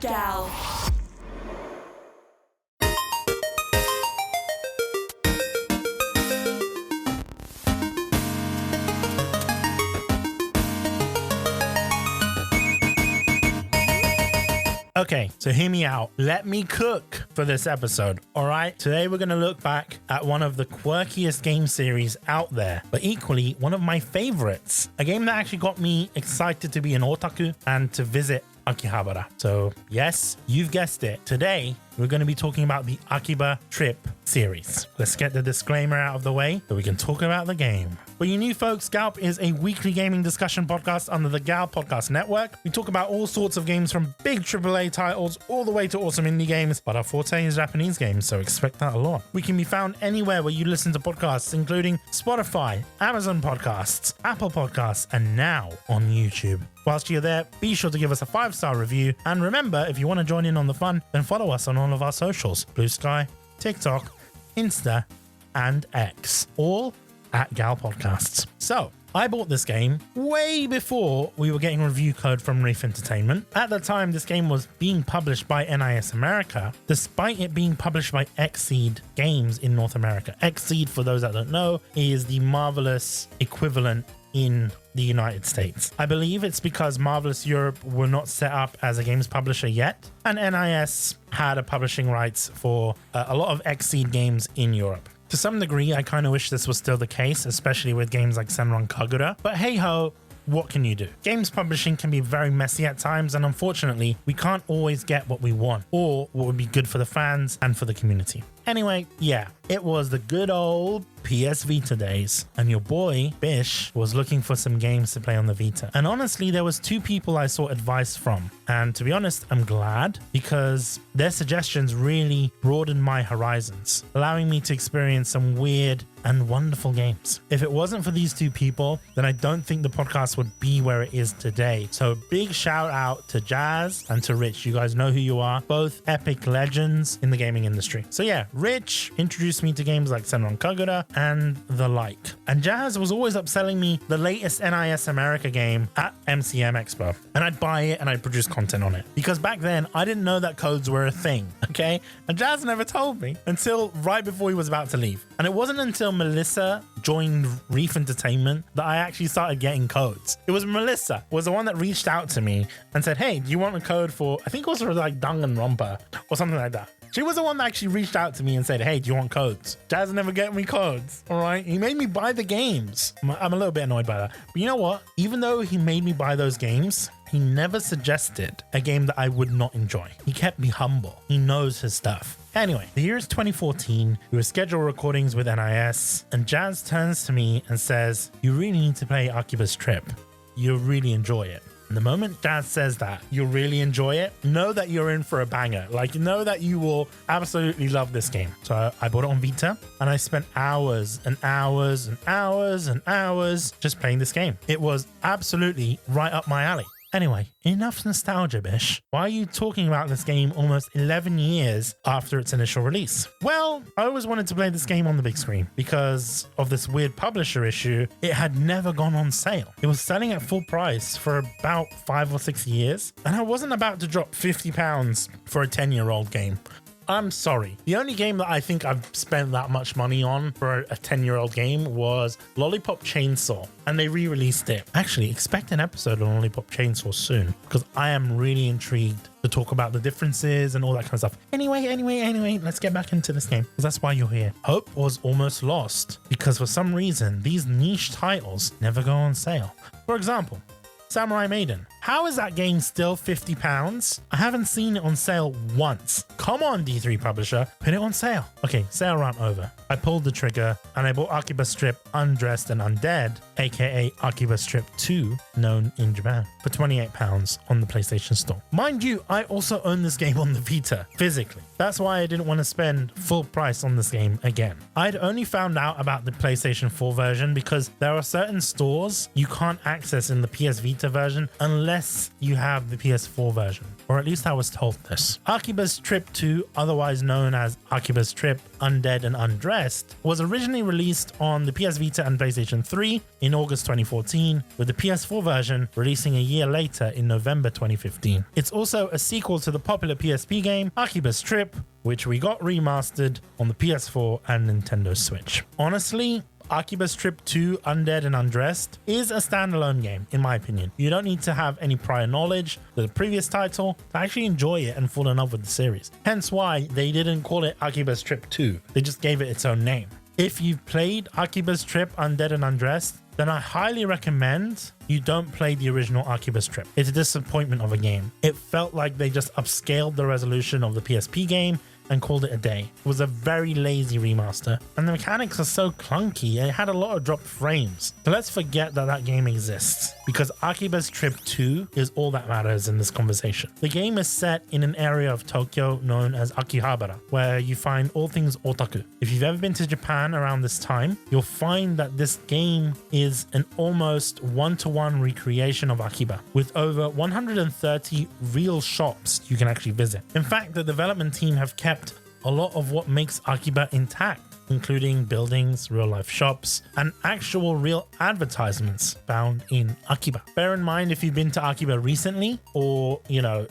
GALP. Okay, so hear me out. Let me cook for this episode, all right? Today we're going to look back at one of the quirkiest game series out there, but equally one of my favorites. A game that actually got me excited to be an otaku and to visit Akihabara. So yes, you've guessed it. Today, we're going to be talking about the Akiba Trip series. Let's get the disclaimer out of the way so we can talk about the game. For you new folks, GALP is a weekly gaming discussion podcast under the GALP Podcast Network. We talk about all sorts of games from big AAA titles all the way to awesome indie games, but our forte is Japanese games, so expect that a lot. We can be found anywhere where you listen to podcasts, including Spotify, Amazon Podcasts, Apple Podcasts, and now on YouTube. Whilst you're there, be sure to give us a 5-star review. And remember, if you want to join in on the fun, then follow us on all of our socials: Blue Sky, TikTok, Insta, and X, all at Gal Podcasts. So I bought this game way before we were getting review code from Reef Entertainment. At the time, this game was being published by NIS America, despite it being published by Xseed Games in North America. Xseed, for those that don't know, is the Marvelous equivalent in the United States. I believe it's because Marvelous Europe were not set up as a games publisher yet, and NIS had a publishing rights for a lot of Xseed games in Europe. To some degree, I kind of wish this was still the case, especially with games like Senran Kagura, but hey ho, what can you do? Games publishing can be very messy at times, and unfortunately, we can't always get what we want or what would be good for the fans and for the community. Anyway, yeah, it was the good old PS Vita days, and your boy Bish was looking for some games to play on the Vita. And honestly, there was 2 people I sought advice from, and to be honest, I'm glad, because their suggestions really broadened my horizons, allowing me to experience some weird and wonderful games. If it wasn't for these 2 people, then I don't think the podcast would be where it is today. So big shout out to Jazz and to Rich. You guys know who you are, both epic legends in the gaming industry. So yeah, Rich introduced me to games like Senran Kagura and the like. And Jazz was always upselling me the latest NIS America game at MCM Expo. And I'd buy it and I'd produce content on it. Because back then, I didn't know that codes were a thing, okay? And Jazz never told me until right before he was about to leave. And it wasn't until Melissa joined Reef Entertainment that I actually started getting codes. It was Melissa, was the one that reached out to me and said, hey, do you want a code for, I think it was for like Danganronpa or something like that. She was the one that actually reached out to me and said, hey, do you want codes? Jazz never get me codes, all right? He made me buy the games. I'm a little bit annoyed by that. But you know what? Even though he made me buy those games, he never suggested a game that I would not enjoy. He kept me humble. He knows his stuff. Anyway, the year is 2014. We were scheduled recordings with NIS, and Jazz turns to me and says, you really need to play Akiba's Trip. You'll really enjoy it. And the moment Jazz says that, you'll really enjoy it, know that you're in for a banger. Like, know that you will absolutely love this game. So I bought it on Vita, and I spent hours and hours and hours and hours just playing this game. It was absolutely right up my alley. Anyway, enough nostalgia, Bish. Why are you talking about this game almost 11 years after its initial release? Well, I always wanted to play this game on the big screen because of this weird publisher issue. It had never gone on sale. It was selling at full price for about 5 or 6 years, and I wasn't about to drop £50 for a 10-year-old game. I'm sorry. The only game that I think I've spent that much money on for a 10-year-old game was Lollipop Chainsaw, and they re-released it. Actually, expect an episode on Lollipop Chainsaw soon, because I am really intrigued to talk about the differences and all that kind of stuff. Anyway, let's get back into this game, because that's why you're here. Hope was almost lost, because for some reason, these niche titles never go on sale. For example, Samurai Maiden. How is that game still £50? I haven't seen it on sale once. Come on, D3 publisher, put it on sale. Okay, sale run over. I pulled the trigger and I bought Akiba Strip Undressed and Undead, aka Akiba Strip 2, known in Japan, for £28 on the PlayStation Store. Mind you, I also own this game on the Vita, physically. That's why I didn't want to spend full price on this game again. I'd only found out about the PlayStation 4 version because there are certain stores you can't access in the PS Vita version unless unless you have the PS4 version, or at least I was told this. Akiba's Trip 2, otherwise known as Akiba's Trip, Undead and Undressed, was originally released on the PS Vita and PlayStation 3 in August 2014, with the PS4 version releasing a year later in November 2015. It's also a sequel to the popular PSP game Akiba's Trip, which we got remastered on the PS4 and Nintendo Switch. Honestly, Akiba's Trip 2 Undead and Undressed is a standalone game, in my opinion. You don't need to have any prior knowledge to the previous title to actually enjoy it and fall in love with the series. Hence why they didn't call it Akiba's Trip 2. They just gave it its own name. If you've played Akiba's Trip Undead and Undressed, then I highly recommend you don't play the original Akiba's Trip. It's a disappointment of a game. It felt like they just upscaled the resolution of the PSP game and called it a day. It was a very lazy remaster, and the mechanics are so clunky. It had a lot of dropped frames. So let's forget that that game exists, because Akiba's Trip 2 is all that matters in this conversation. The game is set in an area of Tokyo known as Akihabara, where you find all things otaku. If you've ever been to Japan around this time, you'll find that this game is an almost one-to-one recreation of Akiba, with over 130 real shops you can actually visit. In fact, the development team have kept a lot of what makes Akiba intact, including buildings, real-life shops, and actual real advertisements found in Akiba. Bear in mind, if you've been to Akiba recently, or,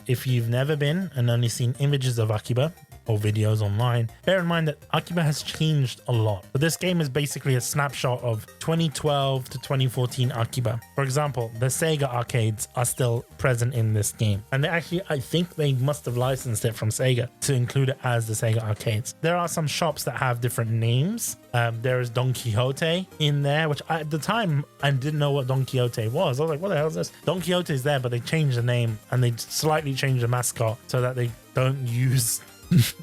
if you've never been and only seen images of Akiba or videos online, bear in mind that Akiba has changed a lot. But this game is basically a snapshot of 2012 to 2014 Akiba. For example, the Sega arcades are still present in this game. And they actually, I think they must have licensed it from Sega to include it as the Sega arcades. There are some shops that have different names. There is Don Quixote in there, which at the time I didn't know what Don Quixote was. I was like, what the hell is this? Don Quixote is there, but they changed the name and they slightly changed the mascot so that they don't use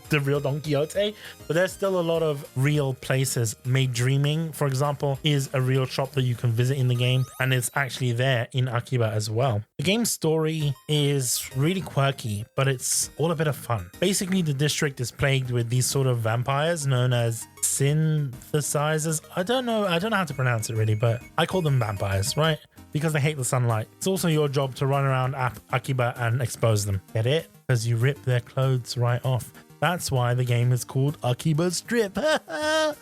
the real Don Quixote, but there's still a lot of real places. Made Dreaming, for example, is a real shop that you can visit in the game, and it's actually there in Akiba as well. The game's story is really quirky, but it's all a bit of fun. Basically, the district is plagued with these sort of vampires known as synthesizers. I don't know how to pronounce it really, but I call them vampires, right? Because they hate the sunlight. It's also your job to run around Akiba and expose them. Get it? Because you rip their clothes right off. That's why the game is called Akiba's Trip.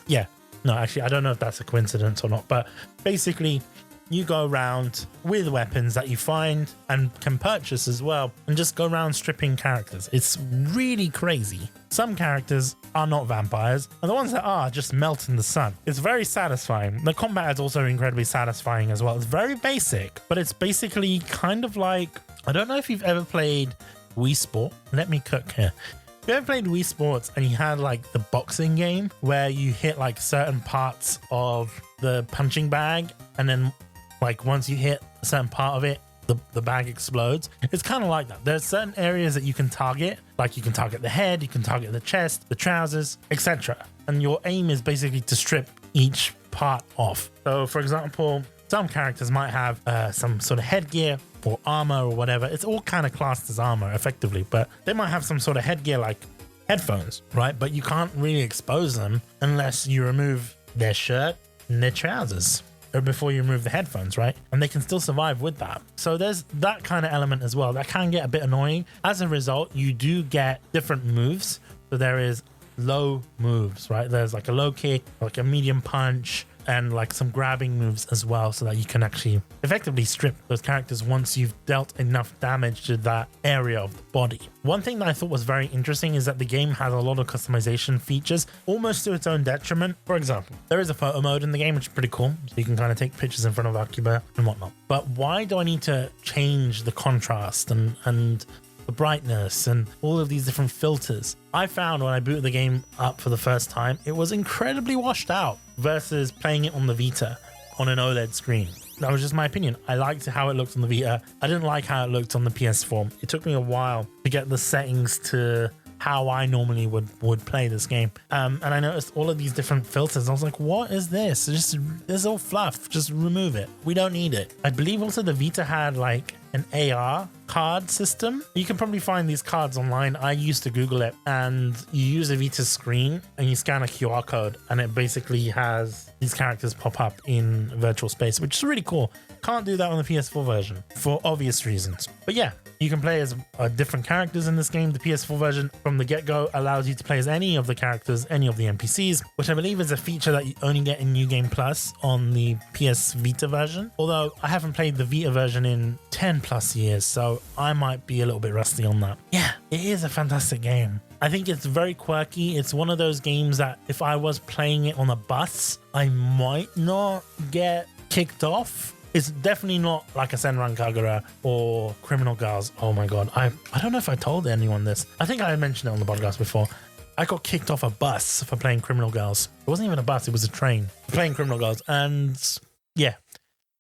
Yeah. No, actually, I don't know if that's a coincidence or not, but basically, you go around with weapons that you find and can purchase as well, and just go around stripping characters. It's really crazy. Some characters are not vampires, and the ones that are just melt in the sun. It's very satisfying. The combat is also incredibly satisfying as well. It's very basic, but it's basically kind of like, I don't know if you've ever played Wii Sport. Let me cook here. If you ever played Wii Sports and you had like the boxing game where you hit like certain parts of the punching bag, and then like once you hit a certain part of it, the bag explodes. It's kind of like that. There's certain areas that you can target, like you can target the head, you can target the chest, the trousers, etc. And your aim is basically to strip each part off. So for example, some characters might have some sort of headgear or armor or whatever. It's all kind of classed as armor effectively, but they might have some sort of headgear like headphones, right? But you can't really expose them unless you remove their shirt and their trousers, or before you remove the headphones, right? And they can still survive with that. So there's that kind of element as well. That can get a bit annoying. As a result, you do get different moves. So there is low moves, right? There's like a low kick, like a medium punch, and like some grabbing moves as well, so that you can actually effectively strip those characters once you've dealt enough damage to that area of the body. One thing that I thought was very interesting is that the game has a lot of customization features, almost to its own detriment. For example, there is a photo mode in the game, which is pretty cool. So you can kind of take pictures in front of Akiba and whatnot. But why do I need to change the contrast and the brightness and all of these different filters? I found when I booted the game up for the first time, it was incredibly washed out versus playing it on the Vita on an OLED screen. That was just my opinion. I liked how it looked on the Vita. I didn't like how it looked on the PS4. It took me a while to get the settings to how I normally would play this game. And I noticed all of these different filters. I was like, what is this? This is all fluff. Just remove it. We don't need it. I believe also the Vita had like an AR card system. You can probably find these cards online. I used to Google it, and you use a Vita screen and you scan a QR code, and it basically has these characters pop up in virtual space, which is really cool. Can't do that on the PS4 version for obvious reasons. But yeah, you can play as different characters in this game. The PS4 version from the get-go allows you to play as any of the characters, any of the NPCs, which I believe is a feature that you only get in New Game Plus on the PS Vita version. Although I haven't played the Vita version in 10 plus years, so I might be a little bit rusty on that. Yeah, it is a fantastic game. I think it's very quirky. It's one of those games that if I was playing it on a bus, I might not get kicked off. It's definitely not like a Senran Kagura or Criminal Girls. Oh my god, I don't know if I told anyone this. I think I mentioned it on the podcast before. I got kicked off a bus for playing Criminal Girls. It wasn't even a bus, it was a train. Playing Criminal Girls. And yeah,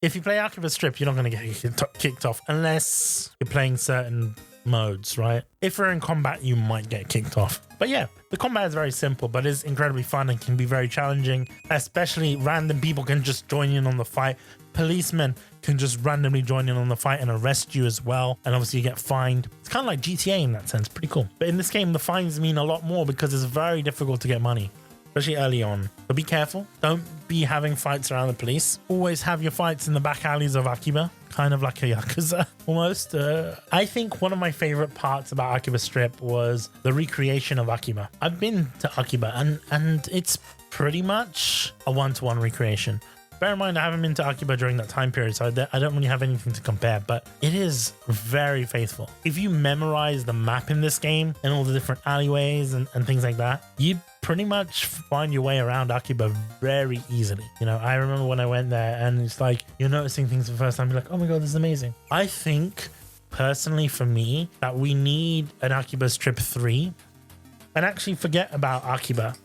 if you play Akiba Strip, you're not going to get kicked off unless you're playing certain modes, right? If you're in combat, you might get kicked off. But yeah, the combat is very simple, but is incredibly fun and can be very challenging. Especially random people can just join in on the fight. Policemen can just randomly join in on the fight and arrest you as well. And obviously you get fined. It's kind of like GTA in that sense. Pretty cool. But in this game, the fines mean a lot more because it's very difficult to get money, especially early on. So be careful. Don't be having fights around the police. Always have your fights in the back alleys of Akiba, kind of like a Yakuza almost. I think one of my favorite parts about Akiba Strip was the recreation of Akiba. I've been to Akiba and it's pretty much a one-to-one recreation. Bear in mind, I haven't been to Akiba during that time period, so I don't really have anything to compare, but it is very faithful. If you memorize the map in this game and all the different alleyways and things like that, you pretty much find your way around Akiba very easily. You know, I remember when I went there and it's like, you're noticing things for the first time, you're like, oh my god, this is amazing. I think, personally for me, that we need an Akiba Strip 3 and actually forget about Akiba.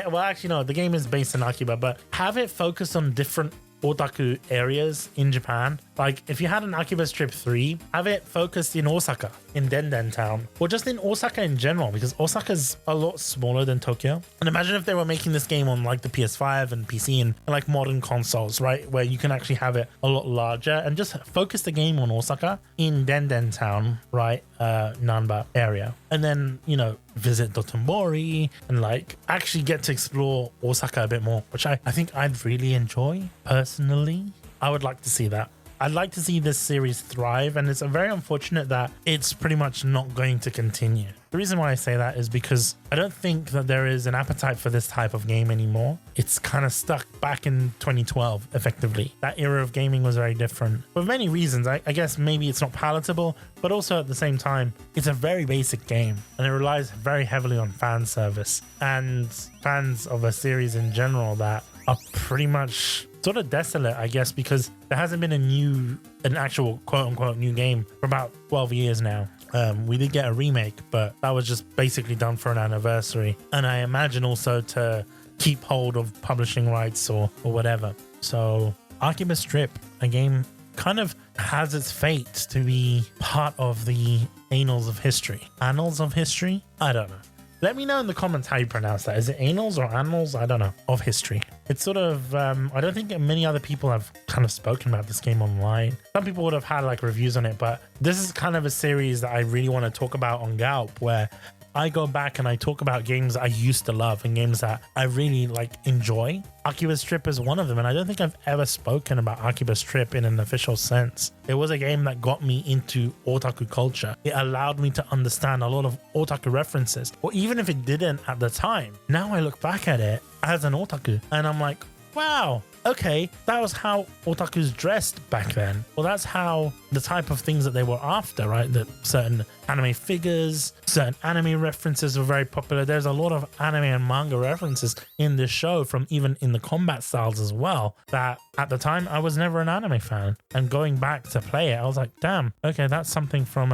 Well, actually, no, the game is based in Akiba, but have it focus on different otaku areas in Japan. Like, if you had an Akiba Strip 3, have it focused in Osaka, in Denden Town, or just in Osaka in general, because Osaka's a lot smaller than Tokyo. And imagine if they were making this game on like the PS5 and PC and like modern consoles, right? Where you can actually have it a lot larger and just focus the game on Osaka in Denden Town, right? Nanba area. And then, you know, visit Dotonbori and like actually get to explore Osaka a bit more, which I think I'd really enjoy personally. I would like to see that. I'd like to see this series thrive, and it's very unfortunate that it's pretty much not going to continue. The reason why I say that is because I don't think that there is an appetite for this type of game anymore. It's kind of stuck back in 2012, effectively. That era of gaming was very different. For many reasons, I guess maybe it's not palatable, but also at the same time, it's a very basic game, and it relies very heavily on fan service and fans of a series in general that are pretty much sort of desolate, I guess, because there hasn't been an actual quote-unquote new game for about 12 years now. We did get a remake, but that was just basically done for an anniversary, and I imagine also to keep hold of publishing rights or whatever. So Akiba Strip, a game, kind of has its fate to be part of the annals of history. Annals of history? I don't know. Let me know in the comments how you pronounce that. Is it annals or annals? I don't know. Of history. It's sort of, I don't think many other people have kind of spoken about this game online. Some people would have had like reviews on it, but this is kind of a series that I really want to talk about on GALP, where I go back and I talk about games I used to love and games that I really like enjoy. Akiba Strip is one of them, and I don't think I've ever spoken about Akiba Strip in an official sense. It was a game that got me into otaku culture. It allowed me to understand a lot of otaku references, or even if it didn't at the time. Now I look back at it as an otaku and I'm like, wow, okay, that was how otakus dressed back then. Well, that's how the type of things that they were after, right? That certain anime figures, certain anime references were very popular. There's a lot of anime and manga references in this show, from even in the combat styles as well, that at the time I was never an anime fan. And going back to play it, I was like, damn, okay, that's something from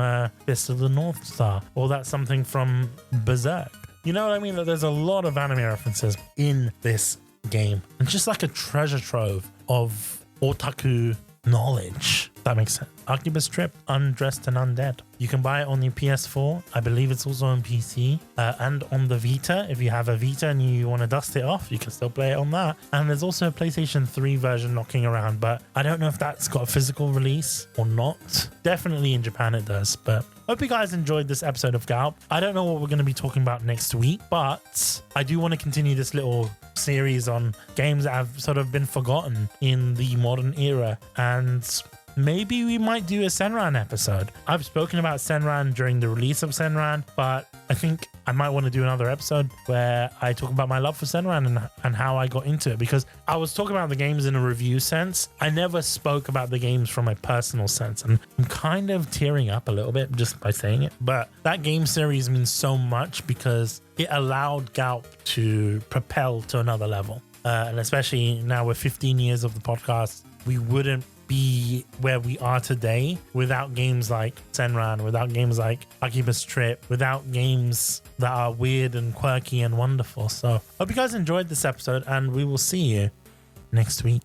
Fist of the North Star, or that's something from Berserk. You know what I mean? That there's a lot of anime references in this game, and just like a treasure trove of otaku knowledge. That makes sense. Akiba's Trip, Undressed and Undead. You can buy it on the PS4. I believe it's also on PC and on the Vita. If you have a Vita and you want to dust it off, you can still play it on that. And there's also a PlayStation 3 version knocking around, but I don't know if that's got a physical release or not. Definitely in Japan it does, but hope you guys enjoyed this episode of GALP. I don't know what we're going to be talking about next week, but I do want to continue this little series on games that have sort of been forgotten in the modern era, and maybe we might do a Senran episode. I've spoken about Senran during the release of Senran, but I think I might want to do another episode where I talk about my love for Senran and how I got into it, because I was talking about the games in a review sense. I never spoke about the games from a personal sense, and I'm kind of tearing up a little bit just by saying it. But that game series means so much because it allowed GALP to propel to another level. And especially now with 15 years of the podcast, we wouldn't be where we are today without games like Senran, without games like Akiba's Trip, without games that are weird and quirky and wonderful. So hope you guys enjoyed this episode, and we will see you next week.